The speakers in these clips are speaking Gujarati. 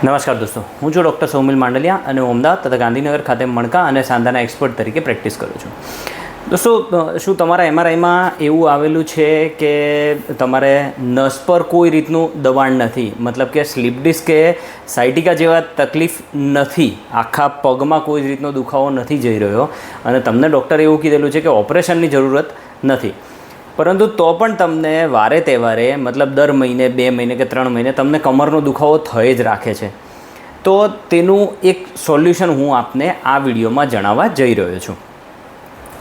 નમસ્કાર દોસ્તો, હું છું ડૉક્ટર સૌમિલ માંડલિયા અને હું અમદાવાદ તથા ગાંધીનગર ખાતે મણકા અને સાંધાના એક્સપર્ટ તરીકે પ્રેક્ટિસ કરું છું. દોસ્તો, શું તમારા એમઆરઆઈમાં એવું આવેલું છે કે તમારે નસ પર કોઈ રીતનું દબાણ નથી, મતલબ કે સ્લીપ ડિસ્ક કે સાયટિકા જેવા તકલીફ નથી, આખા પગમાં કોઈ રીતનો દુખાવો નથી જઈ રહ્યો અને તમને ડૉક્ટરે એવું કીધેલું છે કે ઓપરેશનની જરૂરત નથી, પરંતુ તો પણ તમને વારે તહેવારે મતલબ દર મહિને 2 મહિને કે 3 મહિને તમને કમરનો દુખાવો થઈ જ રાખે છે, તો તેનું એક સોલ્યુશન હું આપને આ વિડીયોમાં જણાવવા જઈ રહ્યો છું.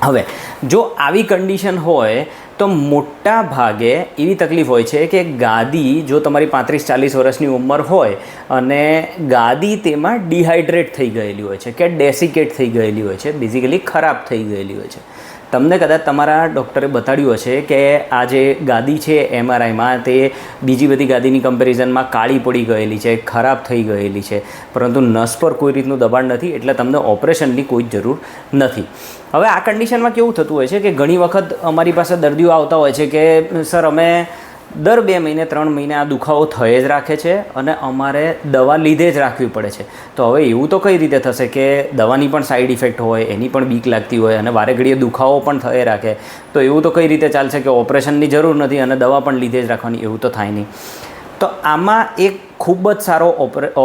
હવે જો આવી કન્ડિશન હોય તો મોટા ભાગે એવી તકલીફ હોય છે કે ગાદી, જો તમારી 35-40 વર્ષની ઉંમર હોય અને ગાદી તેમાં ડિહાઇડ્રેટ થઈ ગયેલી હોય છે કે ડેસિકેટ થઈ ગયેલી હોય છે, બેઝિકલી ખરાબ થઈ ગયેલી હોય છે. તમને કદાચ તમારા ડૉક્ટરે બતાડ્યું હશે કે આ જે ગાદી છે એમઆરઆઈમાં તે બીજી બધી ગાદીની કમ્પેરિઝનમાં કાળી પડી ગયેલી છે, ખરાબ થઈ ગયેલી છે, પરંતુ નસ પર કોઈ રીતનું દબાણ નથી, એટલે તમને ઓપરેશનની કોઈ જ જરૂર નથી. હવે આ કન્ડિશનમાં કેવું થતું હોય છે કે ઘણી વખત અમારી પાસે દર્દીઓ આવતા હોય છે કે સર, અમે દર 2 મહિને 3 મહિને આ દુખાવો થઈ જ રાખે છે અને અમારે દવા લીધે જ રાખવી પડે છે. તો હવે એવું તો કઈ રીતે થશે કે દવાની પણ સાઈડ ઇફેક્ટ હોય, એની પણ બીક લાગતી હોય અને વારે ઘડીએ દુખાવો પણ થઈ રાખે, તો એવું તો કઈ રીતે ચાલશે કે ઓપરેશનની જરૂર નથી અને દવા પણ લીધે જ રાખવાની? એવું તો થાય નહીં. તો આમાં એક ખૂબ જ સારો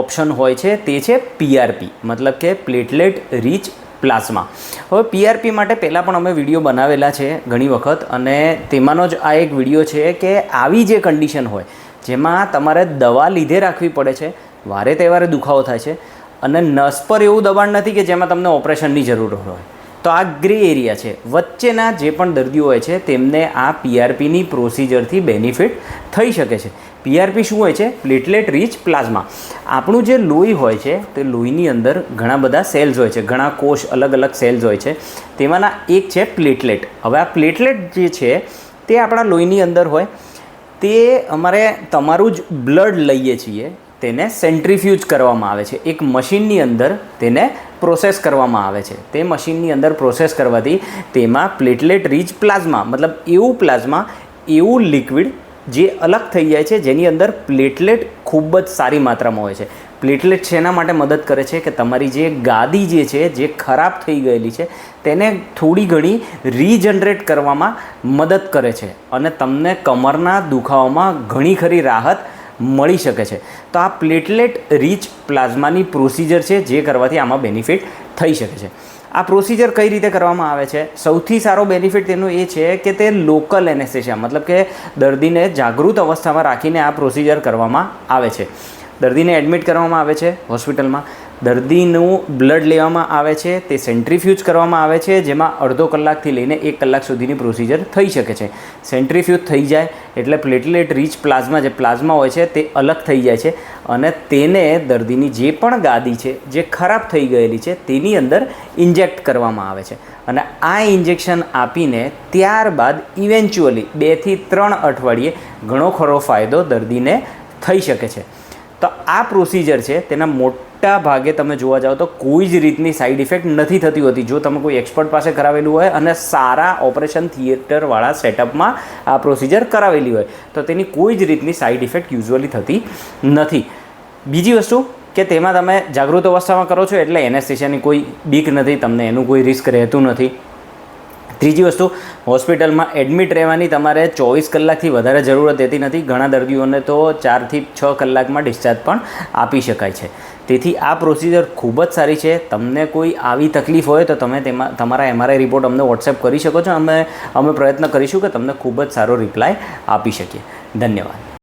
ઓપ્શન હોય છે, તે છે PRP, મતલબ કે પ્લેટલેટ રિચ પ્લાઝમા. હવે PRP માટે પહેલાં પણ અમે વિડીયો બનાવેલા છે ઘણી વખત, અને તેમાંનો જ આ એક વિડીયો છે કે આવી જે કન્ડિશન હોય જેમાં તમારે દવા લીધે રાખવી પડે છે, વારે તહેવારે દુખાવો થાય છે અને નસ પર એવું દબાણ નથી કે જેમાં તમને ઓપરેશનની જરૂર હોય, તો આ ગ્રે એરિયા છે. વચ્ચેના જે પણ દર્દીઓ હોય છે તેમને આ PRPની પ્રોસિજરથી બેનિફિટ થઈ શકે છે. PRP શું હોય છે? Platelet rich plasma. આપણું જે લોહી હોય છે તે લોહીની અંદર ઘણા બધા સેલ્સ હોય છે, ઘણા કોષ, અલગ અલગ સેલ્સ હોય છે, તેમાંના એક છે પ્લેટલેટ. હવે આ પ્લેટલેટ જે છે તે આપણા લોહીની અંદર હોય, તે અમારે તમારું જ બ્લડ લઈએ છીએ, તેને સેન્ટ્રીફ્યુજ કરવામાં આવે છે, એક મશીનની અંદર તેને પ્રોસેસ કરવામાં આવે છે. તે મશીનની અંદર પ્રોસેસ કરવાથી તેમાં પ્લેટલેટ રિચ પ્લાઝમા, મતલબ એવું પ્લાઝમા, એવું લિક્વિડ જે અલગ થઈ જાય છે, જેની અંદર પ્લેટલેટ ખૂબ જ સારી માત્રામાં હોય છે. પ્લેટલેટ શેના માટે મદદ કરે છે કે તમારી જે ગાદી જે છે, જે ખરાબ થઈ ગયેલી છે, તેને થોડી ઘણી રીજનરેટ કરવામાં મદદ કરે છે અને તમને કમરના દુખાવામાં ઘણી ખરી રાહત મળી શકે છે. તો આ પ્લેટલેટ રિચ પ્લાઝમાની પ્રોસિજર છે, જે કરવાથી આમાં બેનિફિટ થઈ શકે છે. આ પ્રોસિજર કઈ રીતે કરવામાં આવે છે? સૌથી સારો બેનિફિટ તેનો એ છે કે તે લોકલ એનેસ્થેસિયા, મતલબ કે દર્દીને જાગૃત અવસ્થામાં રાખીને આ પ્રોસિજર કરવામાં આવે છે. દર્દીને એડમિટ કરવામાં આવે છે હોસ્પિટલમાં, દર્દીનું બ્લડ લેવામાં આવે છે, તે સેન્ટ્રીફ્યુજ કરવામાં આવે છે, જેમાં અડધો કલાકથી લઈને 1 કલાક સુધીની પ્રોસિજર થઈ શકે છે. સેન્ટ્રીફ્યુજ થઈ જાય એટલે પ્લેટલેટ રિચ પ્લાઝમા, જે પ્લાઝમા હોય છે તે અલગ થઈ જાય છે અને તેને દર્દીની જે પણ ગાદી છે જે ખરાબ થઈ ગયેલી છે તેની અંદર ઇન્જેક્ટ કરવામાં આવે છે અને આ ઇન્જેક્શન આપીને ત્યારબાદ ઇવેન્ચ્યુઅલી 2 થી 3 અઠવાડિયે ઘણો ખરો ફાયદો દર્દીને થઈ શકે છે. તો આ પ્રોસિજર છે તેના મોટા ભાગે તમે જોવા જાઓ તો કોઈ જ રીતની સાઈડ ઇફેક્ટ નથી થતી હોતી. જો તમે કોઈ એક્સપર્ટ પાસે કરાવેલું હોય અને સારા ઓપરેશન થિયેટરવાળા સેટઅપમાં આ પ્રોસિજર કરાવેલી હોય તો તેની કોઈ જ રીતની સાઈડ ઇફેક્ટ યુઝ્યુઅલી થતી નથી. બીજી વસ્તુ કે તેમાં તમે જાગૃત અવસ્થામાં કરો છો એટલે એનેસ્થેસિયાની કોઈ બીક નથી, તમને એનું કોઈ રિસ્ક રહેતું નથી. ત્રીજી વસ્તુ, હોસ્પિટલમાં એડમિટ રહેવાની તમારે 24 કલાકથી વધારે જરૂરત રહેતી નથી. ઘણા દર્દીઓને તો 4 થી 6 કલાકમાં ડિસ્ચાર્જ પણ આપી શકાય છે. તેથી આ પ્રોસિજર ખૂબ જ સારી છે. તમને કોઈ આવી તકલીફ હોય તો તમે તેમાં તમારા એમઆરઆઈ રિપોર્ટ અમને વોટ્સએપ કરી શકો છો. અમે પ્રયત્ન કરીશું કે તમને ખૂબ જ સારો રિપ્લાય આપી શકીએ. ધન્યવાદ.